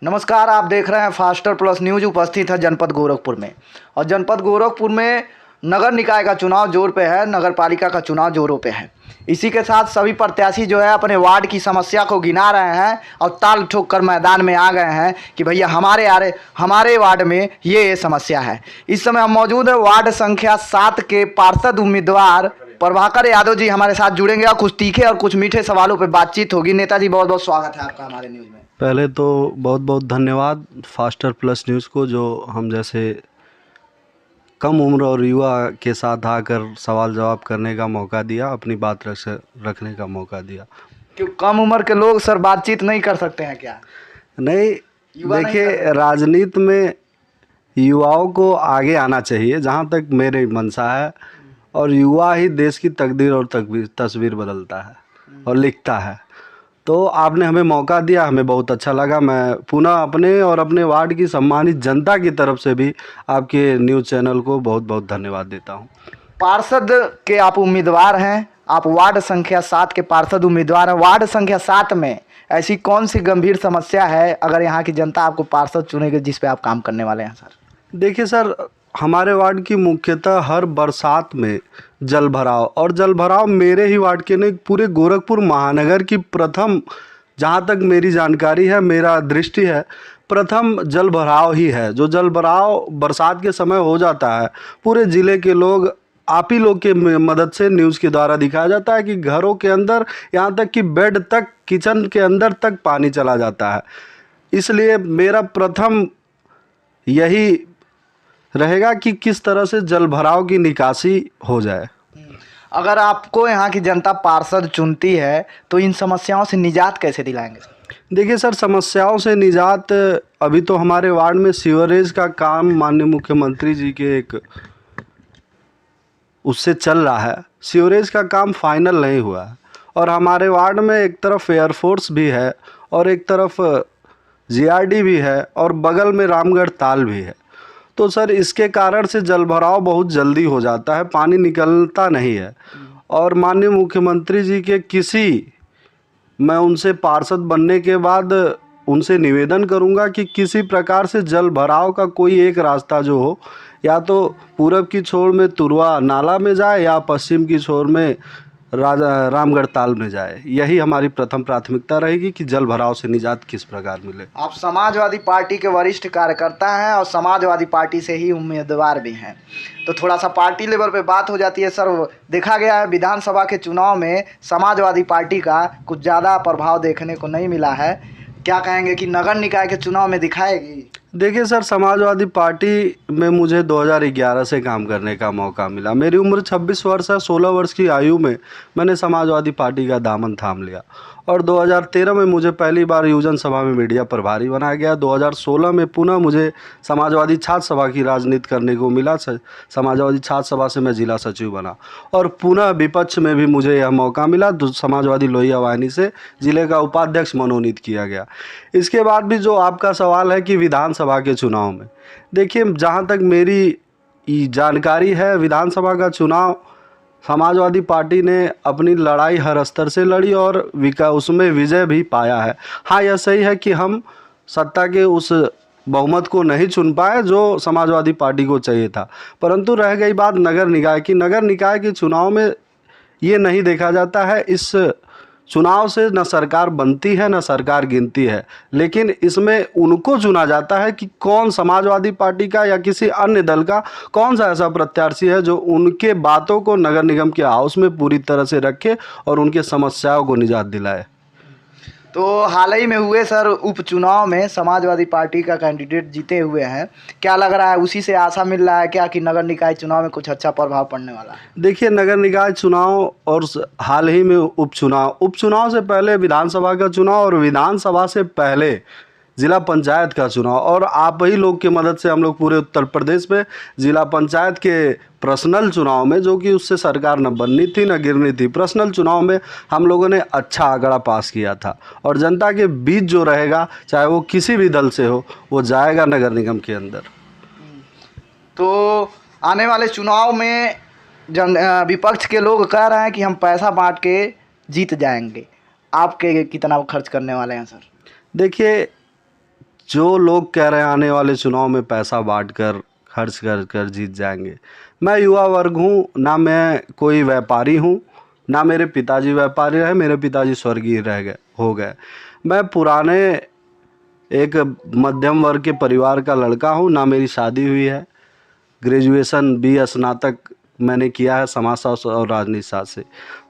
नमस्कार, आप देख रहे हैं फास्टर प्लस न्यूज। उपस्थित है जनपद गोरखपुर में, और जनपद गोरखपुर में नगर निकाय का चुनाव जोर पे है, नगर पालिका का चुनाव जोरों पे है। इसी के साथ सभी प्रत्याशी जो है अपने वार्ड की समस्या को गिना रहे हैं और ताल ठोक कर मैदान में आ गए हैं कि भैया हमारे वार्ड में ये समस्या है। इस समय हम मौजूद है वार्ड संख्या 7 के पार्षद उम्मीदवार प्रभाकर यादव जी हमारे साथ जुड़ेंगे और कुछ तीखे और कुछ मीठे सवालों पर बातचीत होगी। नेताजी, बहुत बहुत स्वागत है आपका हमारे न्यूज़ में। पहले तो बहुत बहुत धन्यवाद फास्टर प्लस न्यूज़ को, जो हम जैसे कम उम्र और युवा के साथ आकर सवाल जवाब करने का मौका दिया, अपनी बात रखने का मौका दिया। क्यों कम उम्र के लोग सर बातचीत नहीं कर सकते हैं क्या? नहीं, देखिए, राजनीति में युवाओं को आगे आना चाहिए, जहाँ तक मेरी मंशा है, और युवा ही देश की तकदीर और तस्वीर बदलता है और लिखता है। तो आपने हमें मौका दिया, हमें बहुत अच्छा लगा। मैं पुनः अपने और अपने वार्ड की सम्मानित जनता की तरफ से भी आपके न्यूज़ चैनल को बहुत बहुत धन्यवाद देता हूं। पार्षद के आप उम्मीदवार हैं, आप वार्ड संख्या 7 के पार्षद उम्मीदवार हैं। वार्ड संख्या 7 में ऐसी कौन सी गंभीर समस्या है अगर यहाँ की जनता आपको पार्षद चुनेगी जिस पे आप काम करने वाले हैं सर? देखिए सर, हमारे वार्ड की मुख्यतः हर बरसात में जल भराव, और जल भराव मेरे ही वार्ड के नहीं, पूरे गोरखपुर महानगर की प्रथम, जहाँ तक मेरी जानकारी है, मेरा दृष्टि है, प्रथम जल भराव ही है। जो जल भराव बरसात के समय हो जाता है, पूरे ज़िले के लोग, आप ही लोग के मदद से न्यूज़ के द्वारा दिखाया जाता है कि घरों के अंदर, यहाँ तक कि बेड तक, किचन के अंदर तक पानी चला जाता है। इसलिए मेरा प्रथम यही रहेगा कि किस तरह से जल भराव की निकासी हो जाए। अगर आपको यहाँ की जनता पार्षद चुनती है तो इन समस्याओं से निजात कैसे दिलाएंगे सर? देखिए सर, समस्याओं से निजात, अभी तो हमारे वार्ड में सीवरेज का काम माननीय मुख्यमंत्री जी के एक उससे चल रहा है। सीवरेज का काम फाइनल नहीं हुआ है, और हमारे वार्ड में एक तरफ एयरफोर्स भी है और एक तरफ जीआरडी भी है और बगल में रामगढ़ ताल भी है। तो सर, इसके कारण से जल भराव बहुत जल्दी हो जाता है, पानी निकलता नहीं है। और माननीय मुख्यमंत्री जी के मैं उनसे पार्षद बनने के बाद उनसे निवेदन करूंगा कि किसी प्रकार से जल भराव का कोई एक रास्ता जो हो, या तो पूरब की छोर में तुरवा नाला में जाए या पश्चिम की छोर में रामगढ़ ताल में जाए। यही हमारी प्रथम प्राथमिकता रहेगी कि जल भराव से निजात किस प्रकार मिले। आप समाजवादी पार्टी के वरिष्ठ कार्यकर्ता हैं और समाजवादी पार्टी से ही उम्मीदवार भी हैं, तो थोड़ा सा पार्टी लेवल पे बात हो जाती है सर। देखा गया है विधानसभा के चुनाव में समाजवादी पार्टी का कुछ ज़्यादा प्रभाव देखने को नहीं मिला है। क्या कहेंगे कि नगर निकाय के चुनाव में दिखाएगी? देखिए सर, समाजवादी पार्टी में मुझे 2011 से काम करने का मौका मिला। मेरी उम्र 26 वर्ष है। 16 वर्ष की आयु में मैंने समाजवादी पार्टी का दामन थाम लिया, और 2013 में मुझे पहली बार युवजन सभा में मीडिया प्रभारी बनाया गया। 2016 में पुनः मुझे समाजवादी छात्र सभा की राजनीति करने को मिला। समाजवादी छात्र सभा से मैं जिला सचिव बना, और पुनः विपक्ष में भी मुझे यह मौका मिला। समाजवादी लोहिया वाहिनी से जिले का उपाध्यक्ष मनोनीत किया गया। इसके बाद भी जो आपका सवाल है कि विधानसभा के चुनाव में, देखिए, जहाँ तक मेरी जानकारी है, विधानसभा का चुनाव समाजवादी पार्टी ने अपनी लड़ाई हर स्तर से लड़ी और उसमें विजय भी पाया है। हाँ, यह सही है कि हम सत्ता के उस बहुमत को नहीं चुन पाए जो समाजवादी पार्टी को चाहिए था, परंतु रह गई बात नगर निकाय की। नगर निकाय के चुनाव में ये नहीं देखा जाता है, इस चुनाव से न सरकार बनती है न सरकार गिनती है, लेकिन इसमें उनको चुना जाता है कि कौन समाजवादी पार्टी का या किसी अन्य दल का कौन सा ऐसा प्रत्याशी है जो उनके बातों को नगर निगम के हाउस में पूरी तरह से रखे और उनके समस्याओं को निजात दिलाए। तो हाल ही में हुए सर उपचुनाव में समाजवादी पार्टी का कैंडिडेट जीते हुए हैं। क्या लग रहा है, उसी से आशा मिल रहा है क्या कि नगर निकाय चुनाव में कुछ अच्छा प्रभाव पड़ने वाला है? देखिए, नगर निकाय चुनाव और हाल ही में उपचुनाव से पहले विधानसभा का चुनाव, और विधानसभा से पहले जिला पंचायत का चुनाव, और आप ही लोग की मदद से हम लोग पूरे उत्तर प्रदेश में जिला पंचायत के पर्सनल चुनाव में, जो कि उससे सरकार न बननी थी न गिरनी थी, पर्सनल चुनाव में हम लोगों ने अच्छा आंकड़ा पास किया था। और जनता के बीच जो रहेगा, चाहे वो किसी भी दल से हो, वो जाएगा नगर निगम के अंदर। तो आने वाले चुनाव में विपक्ष के लोग कह रहे हैं कि हम पैसा बांट के जीत जाएंगे। आपके कितना खर्च करने वाले हैं सर? देखिए, जो लोग कह रहे हैं आने वाले चुनाव में पैसा बांट कर खर्च कर कर जीत जाएंगे, मैं युवा वर्ग हूँ, ना मैं कोई व्यापारी हूँ, ना मेरे पिताजी व्यापारी रहे, मेरे पिताजी स्वर्गीय रह गए हो गए। मैं पुराने एक मध्यम वर्ग के परिवार का लड़का हूँ, ना मेरी शादी हुई है। ग्रेजुएशन BA स्नातक मैंने किया है समाजशास्त्र और राजनीति शास्त्र से।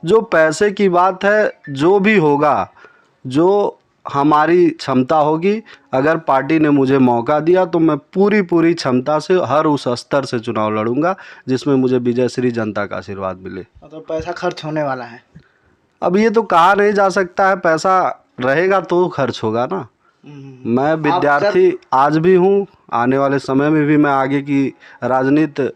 जो पैसे की बात है, जो भी होगा, जो हमारी क्षमता होगी, अगर पार्टी ने मुझे मौका दिया तो मैं पूरी क्षमता से हर उस स्तर से चुनाव लड़ूंगा जिसमें मुझे विजय श्री जनता का आशीर्वाद मिले। मतलब पैसा खर्च होने वाला है। अब ये तो कहा नहीं जा सकता है, पैसा रहेगा तो खर्च होगा ना। मैं विद्यार्थी आज भी हूँ, आने वाले समय में भी मैं आगे की राजनीति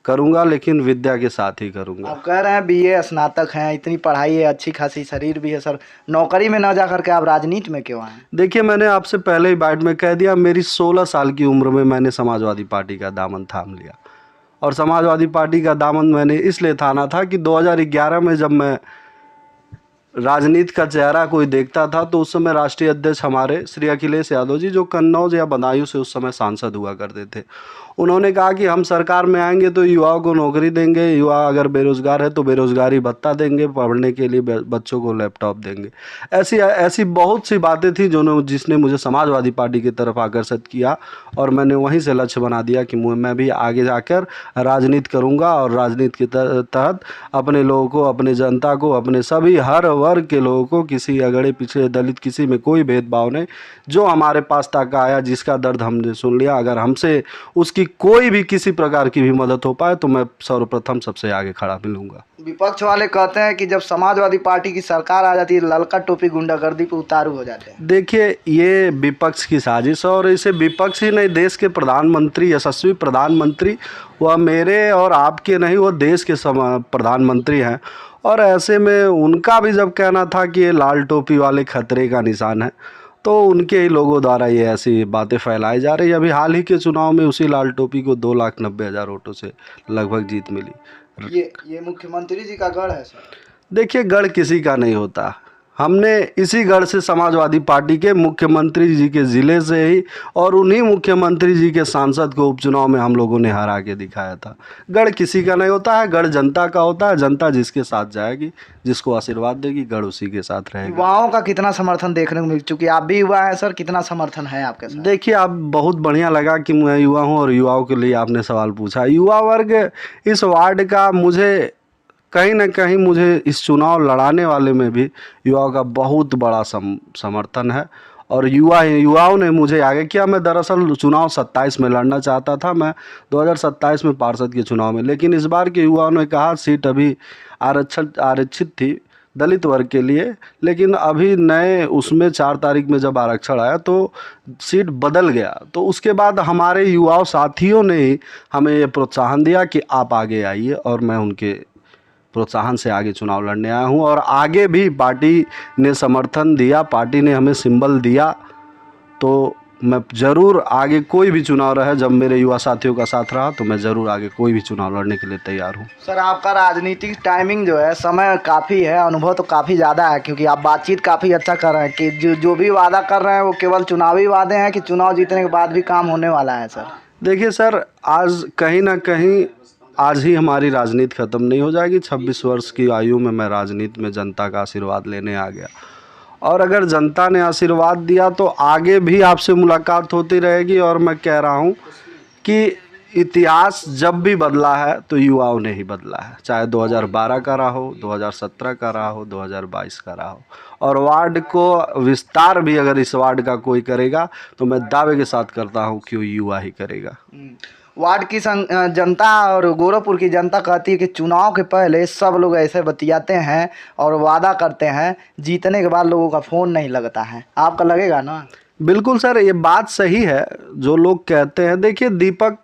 करूँगा, लेकिन विद्या के साथ ही करूँगा। आप कह रहे हैं BA स्नातक हैं, इतनी पढ़ाई है, अच्छी खासी शरीर भी है सर, नौकरी में ना जा करके आप राजनीति में क्यों आए? देखिए, मैंने आपसे पहले ही बाइट में कह दिया, मेरी 16 साल की उम्र में मैंने समाजवादी पार्टी का दामन थाम लिया। और समाजवादी पार्टी का दामन मैंने इसलिए थाना था कि 2011 में जब मैं राजनीति का चेहरा कोई देखता था तो उस समय राष्ट्रीय अध्यक्ष हमारे श्री अखिलेश यादव जी, जो कन्नौज या बदायूं से उस समय सांसद हुआ करते थे, उन्होंने कहा कि हम सरकार में आएंगे तो युवाओं को नौकरी देंगे, युवा अगर बेरोजगार है तो बेरोजगारी भत्ता देंगे, पढ़ने के लिए बच्चों को लैपटॉप देंगे। ऐसी बहुत सी बातें थी जिसने मुझे समाजवादी पार्टी की तरफ आकर्षित किया और मैंने वहीं से लक्ष्य बना दिया कि मैं भी आगे जाकर राजनीति करूंगा और राजनीति के तहत अपने लोगों को, अपने जनता को, अपने सभी हर वर्ग के लोगों को, किसी अगड़े पिछड़े दलित किसी में कोई भेदभाव नहीं, जो हमारे पास तक आया, जिसका दर्द हमने सुन लिया, अगर हमसे उसकी कोई भी किसी प्रकार की भी मदद हो पाए तो मैं सर्वप्रथम सबसे आगे खड़ा मिलूंगा। विपक्ष वाले कहते हैं कि जब समाजवादी पार्टी की सरकार आ जाती है ललका टोपी गुंडागर्दी पे उतारू हो जाते हैं। देखिए, ये विपक्ष की साजिश है और इसे विपक्ष ही नहीं, देश के प्रधानमंत्री, यशस्वी प्रधानमंत्री, वह मेरे और आपके नहीं, वो देश के प्रधानमंत्री हैं। और ऐसे में उनका भी जब कहना था कि ये लाल टोपी वाले खतरे का निशान है, तो उनके ही लोगों द्वारा ये ऐसी बातें फैलाई जा रही है। अभी हाल ही के चुनाव में उसी लाल टोपी को 2,90,000 वोटों से लगभग जीत मिली। ये मुख्यमंत्री जी का गढ़ है सर। देखिए, गढ़ किसी का नहीं होता। हमने इसी गढ़ से समाजवादी पार्टी के मुख्यमंत्री जी के ज़िले से ही और उन्हीं मुख्यमंत्री जी के सांसद को उपचुनाव में हम लोगों ने हरा के दिखाया था। गढ़ किसी का नहीं होता है, गढ़ जनता का होता है। जनता जिसके साथ जाएगी, जिसको आशीर्वाद देगी, गढ़ उसी के साथ रहेगा। युवाओं का कितना समर्थन देखने को मिल, चुकी आप भी युवा हैं सर, कितना समर्थन है आपके साथ? देखिए, आप बहुत बढ़िया लगा कि मैं युवा हूँ और युवाओं के लिए आपने सवाल पूछा। युवा वर्ग इस वार्ड का मुझे कहीं ना कहीं मुझे इस चुनाव लड़ाने वाले में भी युवाओं का बहुत बड़ा समर्थन है और युवाओं ने मुझे आगे किया। मैं दरअसल चुनाव 27 में लड़ना चाहता था, मैं 2027 में पार्षद के चुनाव में, लेकिन इस बार के युवाओं ने कहा सीट अभी आरक्षित थी दलित वर्ग के लिए, लेकिन अभी नए उसमें 4 तारीख में जब आरक्षण आया तो सीट बदल गया। तो उसके बाद हमारे युवाओं साथियों ने ही हमें ये प्रोत्साहन दिया कि आप आगे आइए और मैं उनके प्रोत्साहन से आगे चुनाव लड़ने आया हूँ और आगे भी पार्टी ने समर्थन दिया, पार्टी ने हमें सिंबल दिया, तो मैं ज़रूर आगे कोई भी चुनाव रहे, जब मेरे युवा साथियों का साथ रहा तो मैं ज़रूर आगे कोई भी चुनाव लड़ने के लिए तैयार हूँ। सर, आपका राजनीतिक टाइमिंग जो है, समय काफ़ी है, अनुभव तो काफ़ी ज़्यादा है, क्योंकि आप बातचीत काफ़ी अच्छा कर रहे हैं कि जो भी वादा कर रहे हैं वो केवल चुनावी वादे हैं कि चुनाव जीतने के बाद भी काम होने वाला है सर? देखिए सर, आज कहीं ना कहीं आज ही हमारी राजनीति ख़त्म नहीं हो जाएगी। 26 वर्ष की आयु में मैं राजनीति में जनता का आशीर्वाद लेने आ गया और अगर जनता ने आशीर्वाद दिया तो आगे भी आपसे मुलाकात होती रहेगी। और मैं कह रहा हूँ कि इतिहास जब भी बदला है तो युवाओं ने ही बदला है, चाहे 2012 का रहा हो, 2017 का रहा हो, 2022 का रहा हो। और वार्ड को विस्तार भी अगर इस वार्ड का कोई करेगा तो मैं दावे के साथ करता हूँ कि वो युवा ही करेगा। वार्ड की जनता और गोरखपुर की जनता कहती है कि चुनाव के पहले सब लोग ऐसे बतियाते हैं और वादा करते हैं, जीतने के बाद लोगों का फ़ोन नहीं लगता है। आपका लगेगा ना? बिल्कुल सर, ये बात सही है जो लोग कहते हैं। देखिए, दीपक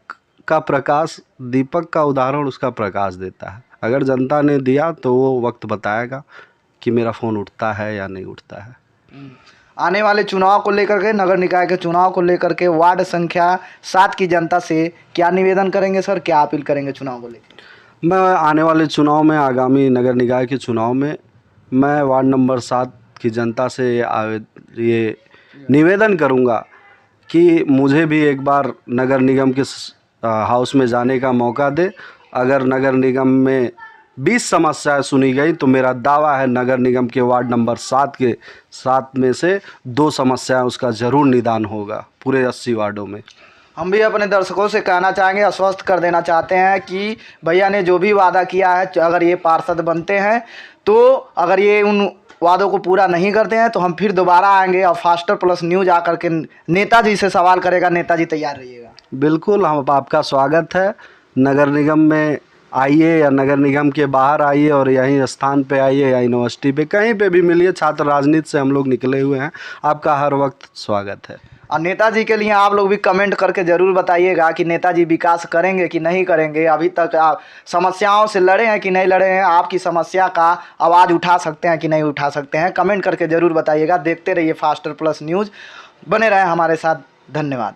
का उदाहरण उसका प्रकाश देता है। अगर जनता ने दिया तो वो वक्त बताएगा कि मेरा फ़ोन उठता है या नहीं उठता है। आने वाले चुनाव को लेकर के, नगर निकाय के चुनाव को लेकर के वार्ड संख्या 7 की जनता से क्या निवेदन करेंगे सर, क्या अपील करेंगे चुनाव को लेकर? मैं आने वाले चुनाव में, आगामी नगर निकाय के चुनाव में, मैं वार्ड नंबर 7 की जनता से ये निवेदन करूंगा कि मुझे भी एक बार नगर निगम के हाउस में जाने का मौका दे। अगर नगर निगम में 20 समस्याएं सुनी गई तो मेरा दावा है नगर निगम के वार्ड नंबर 7 में से 2 समस्याएं उसका ज़रूर निदान होगा पूरे 80 वार्डों में। हम भी अपने दर्शकों से कहना चाहेंगे, आश्वस्त कर देना चाहते हैं कि भैया ने जो भी वादा किया है, अगर ये पार्षद बनते हैं तो अगर ये उन वादों को पूरा नहीं करते हैं तो हम फिर दोबारा आएंगे और फास्टर प्लस न्यूज़ आकर के नेताजी से सवाल करेगा। नेताजी तैयार रहिएगा। बिल्कुल, हम आपका स्वागत है। नगर निगम में आइए या नगर निगम के बाहर आइए और यहीं स्थान पे आइए या यूनिवर्सिटी पे, कहीं पे भी मिलिए। छात्र राजनीति से हम लोग निकले हुए हैं, आपका हर वक्त स्वागत है। और नेताजी के लिए आप लोग भी कमेंट करके ज़रूर बताइएगा कि नेताजी विकास करेंगे कि नहीं करेंगे। अभी तक आप समस्याओं से लड़े हैं कि नहीं लड़े हैं, आपकी समस्या का आवाज़ उठा सकते हैं कि नहीं उठा सकते हैं, कमेंट करके ज़रूर बताइएगा। देखते रहिए फास्टर प्लस न्यूज़, बने रहें हमारे साथ। धन्यवाद।